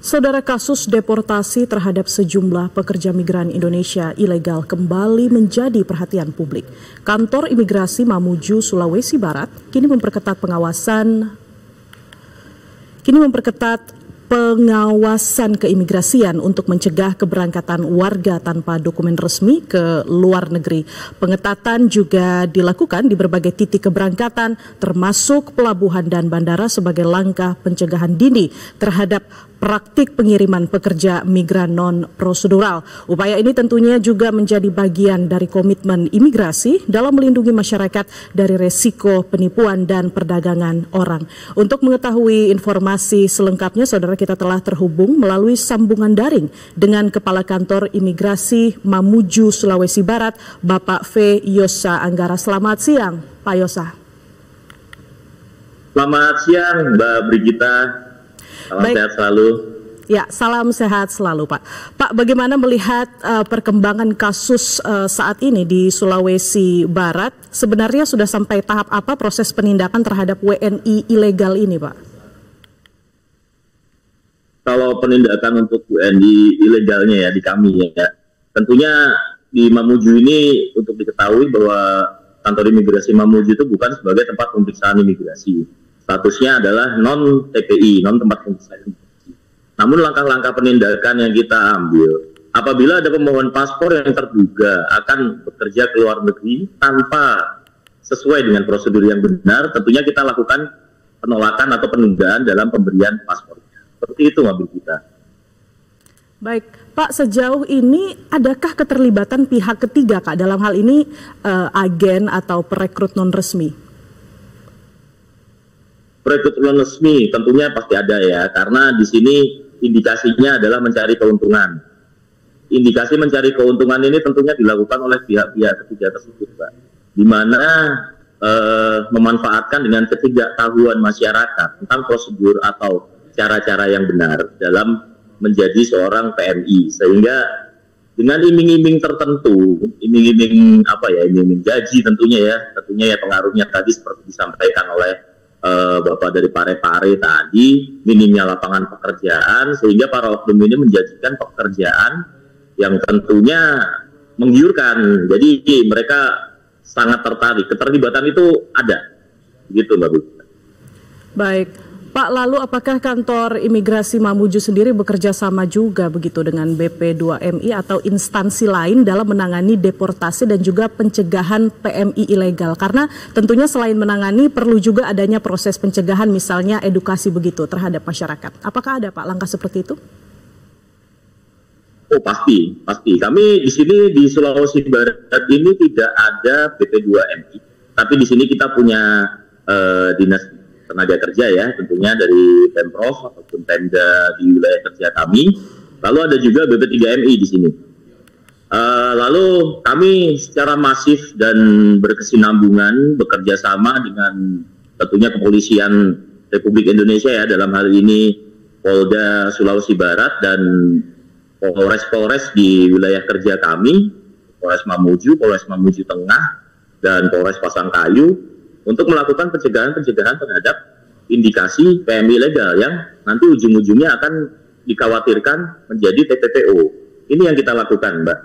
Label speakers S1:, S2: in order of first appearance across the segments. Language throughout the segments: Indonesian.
S1: Saudara, kasus deportasi terhadap sejumlah pekerja migran Indonesia ilegal kembali menjadi perhatian publik. Kantor Imigrasi Mamuju, Sulawesi Barat kini memperketat pengawasan keimigrasian untuk mencegah keberangkatan warga tanpa dokumen resmi ke luar negeri. Pengetatan juga dilakukan di berbagai titik keberangkatan termasuk pelabuhan dan bandara sebagai langkah pencegahan dini terhadap praktik pengiriman pekerja migran non-prosedural. Upaya ini tentunya juga menjadi bagian dari komitmen imigrasi dalam melindungi masyarakat dari resiko penipuan dan perdagangan orang. Untuk mengetahui informasi selengkapnya, saudara, kita telah terhubung melalui sambungan daring dengan Kepala Kantor Imigrasi Mamuju, Sulawesi Barat, Bapak V. Yosa Anggara. Selamat siang, Pak Yosa.
S2: Selamat siang, Mbak Brigita. Salam sehat selalu.
S1: Ya, salam sehat selalu, Pak. Pak, bagaimana melihat perkembangan kasus saat ini di Sulawesi Barat? Sebenarnya sudah sampai tahap apa proses penindakan terhadap WNI ilegal ini, Pak?
S2: Kalau penindakan untuk WNI ilegalnya ya di kami ya, tentunya di Mamuju ini untuk diketahui bahwa kantor imigrasi Mamuju itu bukan sebagai tempat pemeriksaan imigrasi. Statusnya adalah non-TPI, non-tempat pemeriksaan imigrasi. Namun langkah-langkah penindakan yang kita ambil, apabila ada pemohon paspor yang terduga akan bekerja ke luar negeri tanpa sesuai dengan prosedur yang benar, tentunya kita lakukan penolakan atau penundaan dalam pemberian paspornya. Seperti itu, Mbak Brigita.
S1: Baik, Pak, sejauh ini adakah keterlibatan pihak ketiga, Kak, dalam hal ini agen atau perekrut non-resmi?
S2: Perekrut non-resmi tentunya pasti ada ya, karena di sini indikasinya adalah mencari keuntungan. Indikasi mencari keuntungan ini tentunya dilakukan oleh pihak-pihak ketiga tersebut, Pak. Di mana memanfaatkan dengan ketidaktahuan masyarakat tentang prosedur atau cara-cara yang benar dalam menjadi seorang PMI, sehingga dengan iming-iming tertentu, iming-iming iming-iming gaji tentunya ya pengaruhnya tadi seperti disampaikan oleh Bapak dari Pare-Pare tadi, minimnya lapangan pekerjaan, sehingga para oknum ini menjadikan pekerjaan yang tentunya menggiurkan. Jadi mereka sangat tertarik, keterlibatan itu ada, gitu Mbak Bu.
S1: Baik, Pak, lalu apakah kantor imigrasi Mamuju sendiri bekerja sama juga begitu dengan BP2MI atau instansi lain dalam menangani deportasi dan juga pencegahan PMI ilegal? Karena tentunya selain menangani perlu juga adanya proses pencegahan, misalnya edukasi begitu terhadap masyarakat. Apakah ada, Pak, langkah seperti itu?
S2: Oh, pasti. Kami di sini di Sulawesi Barat ini tidak ada BP2MI, tapi di sini kita punya dinas tenaga kerja ya, tentunya dari Pemprov ataupun Pemda di wilayah kerja kami. Lalu ada juga BP3MI di sini. Lalu kami secara masif dan berkesinambungan bekerja sama dengan tentunya Kepolisian Republik Indonesia ya, dalam hal ini Polda Sulawesi Barat dan Polres-Polres di wilayah kerja kami, Polres Mamuju Tengah, dan Polres Pasangkayu, untuk melakukan pencegahan terhadap indikasi PMI ilegal yang nanti ujung-ujungnya akan dikhawatirkan menjadi TPPO. Ini yang kita lakukan, Mbak.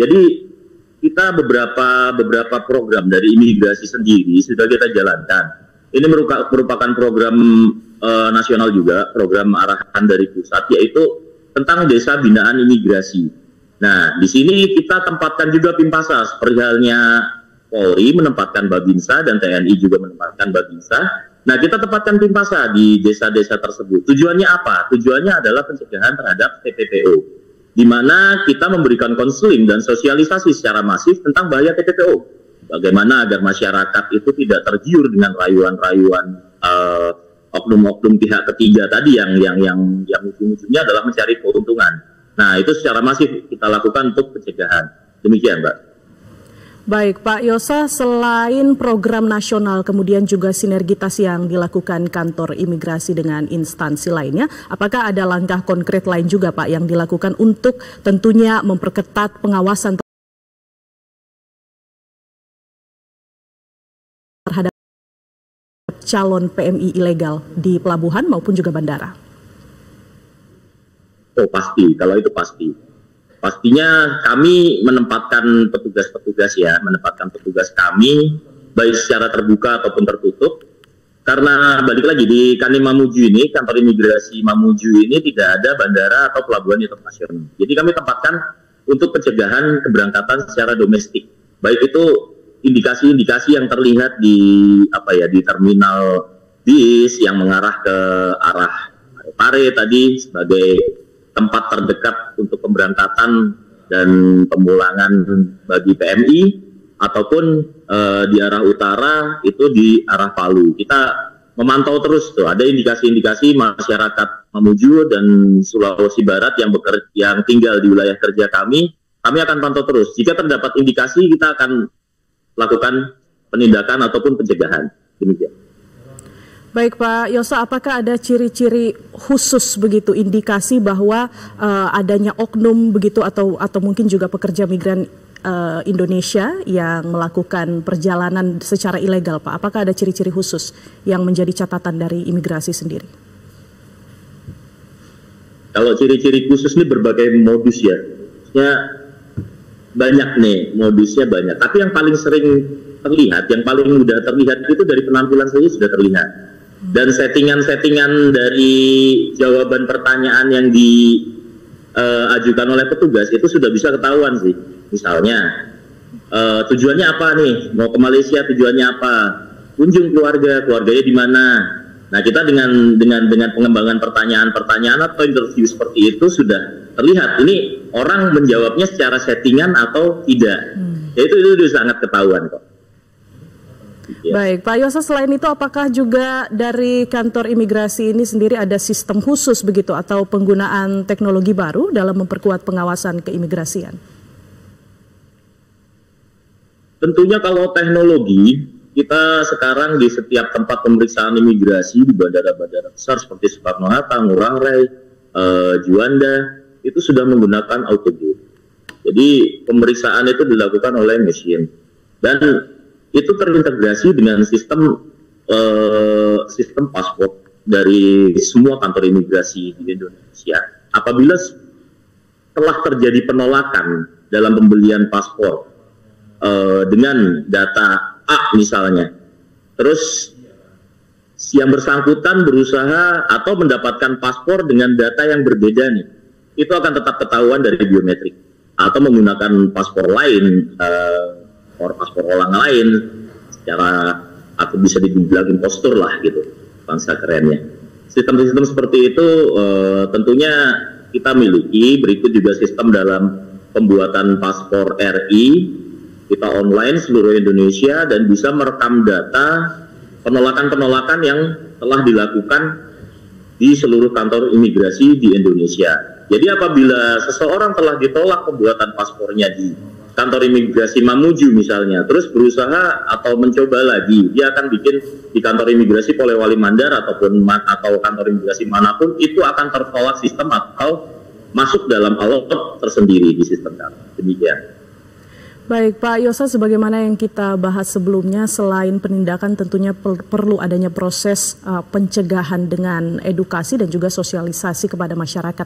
S2: Jadi kita beberapa program dari imigrasi sendiri sudah kita jalankan. Ini merupakan program nasional juga, program arahan dari pusat, yaitu tentang desa binaan imigrasi. Nah, di sini kita tempatkan juga Pimpasa, seperti halnya Polri menempatkan Babinsa dan TNI juga menempatkan Babinsa. Nah, kita tempatkan Pimpasa di desa-desa tersebut. Tujuannya apa? Tujuannya adalah pencegahan terhadap TPPO, di mana kita memberikan konseling dan sosialisasi secara masif tentang bahaya TPPO. Bagaimana agar masyarakat itu tidak tergiur dengan rayuan-rayuan oknum-oknum pihak ketiga tadi yang ujung-ujungnya adalah mencari keuntungan. Nah, itu secara masif kita lakukan untuk pencegahan. Demikian, Mbak.
S1: Baik, Pak Yosa, selain program nasional kemudian juga sinergitas yang dilakukan kantor imigrasi dengan instansi lainnya, apakah ada langkah konkret lain juga, Pak, yang dilakukan untuk tentunya memperketat pengawasan terhadap calon PMI ilegal di pelabuhan maupun juga bandara?
S2: Oh pasti, kalau itu pasti. Pastinya kami menempatkan petugas-petugas ya, menempatkan petugas kami baik secara terbuka ataupun tertutup. Karena balik lagi di Kani Mamuju ini, kantor imigrasi Mamuju ini tidak ada bandara atau pelabuhan internasional. Jadi kami tempatkan untuk pencegahan keberangkatan secara domestik. Baik itu indikasi-indikasi yang terlihat di di terminal bis yang mengarah ke arah Pare tadi sebagai tempat terdekat untuk pemberangkatan dan pemulangan bagi PMI, ataupun di arah utara itu di arah Palu. Kita memantau terus tuh, ada indikasi-indikasi masyarakat Mamuju dan Sulawesi Barat yang tinggal di wilayah kerja kami akan pantau terus. Jika terdapat indikasi, kita akan lakukan penindakan ataupun pencegahan. Demikian.
S1: Baik Pak Yosa, apakah ada ciri-ciri khusus begitu, indikasi bahwa adanya oknum begitu atau mungkin juga pekerja migran Indonesia yang melakukan perjalanan secara ilegal, Pak? Apakah ada ciri-ciri khusus yang menjadi catatan dari imigrasi sendiri?
S2: Kalau ciri-ciri khusus ini berbagai modus ya. Banyak nih, modusnya banyak. Tapi yang paling sering terlihat, yang paling mudah terlihat itu dari penampilan saja sudah terlihat. Dan settingan-settingan dari jawaban pertanyaan yang diajukan oleh petugas itu sudah bisa ketahuan sih. Misalnya, tujuannya apa nih? Mau ke Malaysia tujuannya apa? Kunjung keluarganya di mana? Nah, kita dengan pengembangan pertanyaan-pertanyaan atau interview seperti itu sudah terlihat ini orang menjawabnya secara settingan atau tidak. Ya itu sangat ketahuan kok. Ya.
S1: Baik, Pak Yosa, selain itu apakah juga dari kantor imigrasi ini sendiri ada sistem khusus begitu atau penggunaan teknologi baru dalam memperkuat pengawasan keimigrasian?
S2: Tentunya kalau teknologi, kita sekarang di setiap tempat pemeriksaan imigrasi di bandara-bandara besar seperti Soekarno-Hatta, Ngurah Rai, Juanda, itu sudah menggunakan autogate. Jadi pemeriksaan itu dilakukan oleh mesin. Dan itu terintegrasi dengan sistem paspor dari semua kantor imigrasi di Indonesia. Apabila telah terjadi penolakan dalam pembelian paspor dengan data A misalnya, terus yang bersangkutan berusaha atau mendapatkan paspor dengan data yang berbeda nih, itu akan tetap ketahuan dari biometrik atau menggunakan paspor lain, paspor orang lain, secara atau bisa dibilang impostor lah gitu, bangsa kerennya. Sistem-sistem seperti itu tentunya kita miliki. Berikut juga sistem dalam pembuatan paspor RI, kita online seluruh Indonesia dan bisa merekam data penolakan-penolakan yang telah dilakukan di seluruh kantor imigrasi di Indonesia. Jadi apabila seseorang telah ditolak pembuatan paspornya di kantor imigrasi Mamuju misalnya, terus berusaha atau mencoba lagi, dia akan bikin di kantor imigrasi Polewali Mandar atau kantor imigrasi manapun, itu akan tertolak sistem atau masuk dalam alert tersendiri di sistem kami. Demikian.
S1: Baik Pak Yosa, sebagaimana yang kita bahas sebelumnya, selain penindakan tentunya perlu adanya proses pencegahan dengan edukasi dan juga sosialisasi kepada masyarakat.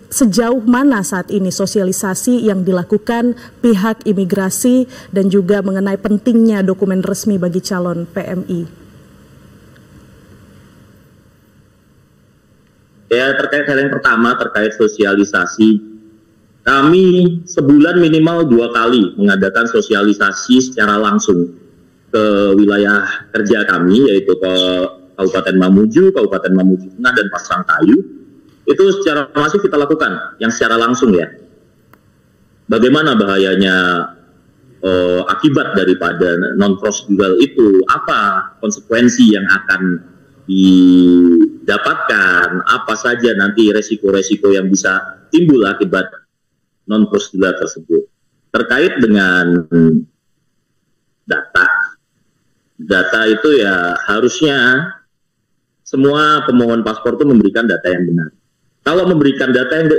S1: Sejauh mana saat ini sosialisasi yang dilakukan pihak imigrasi dan juga mengenai pentingnya dokumen resmi bagi calon PMI?
S2: Ya, terkait hal yang pertama, terkait sosialisasi, kami sebulan minimal 2 kali mengadakan sosialisasi secara langsung ke wilayah kerja kami, yaitu ke Kabupaten Mamuju, Kabupaten Mamuju Tengah, dan Pasangkayu. Itu secara masif kita lakukan, yang secara langsung ya. Bagaimana bahayanya akibat daripada non-prosedural itu, apa konsekuensi yang akan didapatkan, apa saja nanti resiko-resiko yang bisa timbul akibat non-prosedural tersebut. Terkait dengan data itu ya harusnya semua pemohon paspor itu memberikan data yang benar. Kalau memberikan data yang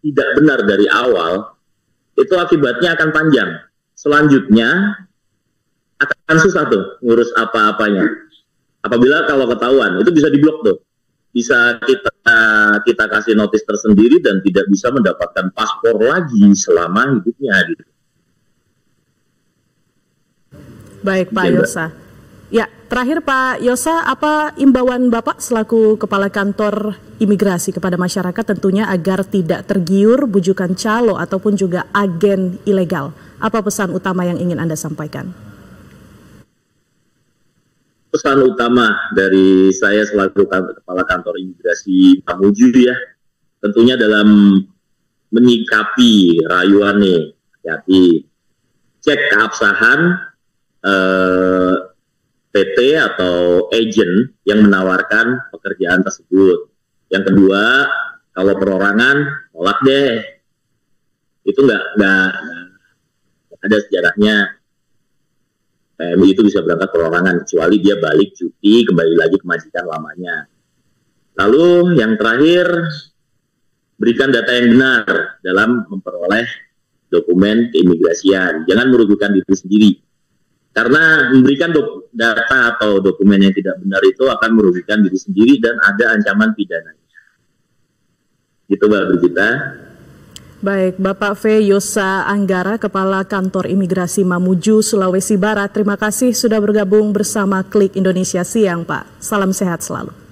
S2: tidak benar dari awal, itu akibatnya akan panjang. Selanjutnya akan susah tuh ngurus apa-apanya. Apabila kalau ketahuan, itu bisa diblok tuh. bisa kita kasih notis tersendiri dan tidak bisa mendapatkan paspor lagi selama hidupnya. Gitu.
S1: Baik Pak Yosa. Ya, terakhir Pak Yosa, apa imbauan Bapak selaku Kepala Kantor Imigrasi kepada masyarakat tentunya agar tidak tergiur bujukan calo ataupun juga agen ilegal? Apa pesan utama yang ingin Anda sampaikan?
S2: Pesan utama dari saya selaku Kepala Kantor Imigrasi Mamuju ya, tentunya dalam menyikapi rayuan nih, hati-hati, cek keabsahan PT atau agent yang menawarkan pekerjaan tersebut. Yang kedua, kalau perorangan, tolak deh. Itu nggak ada sejarahnya PMI itu bisa berangkat perorangan, kecuali dia balik cuti, kembali lagi ke majikan lamanya. Lalu yang terakhir, berikan data yang benar dalam memperoleh dokumen keimigrasian. Jangan merugikan diri sendiri. Karena memberikan data atau dokumen yang tidak benar itu akan merugikan diri sendiri dan ada ancaman pidana. Gitu Mbak Brigita.
S1: Baik, Bapak V. Yosa Anggara, Kepala Kantor Imigrasi Mamuju, Sulawesi Barat. Terima kasih sudah bergabung bersama Klik Indonesia Siang, Pak. Salam sehat selalu.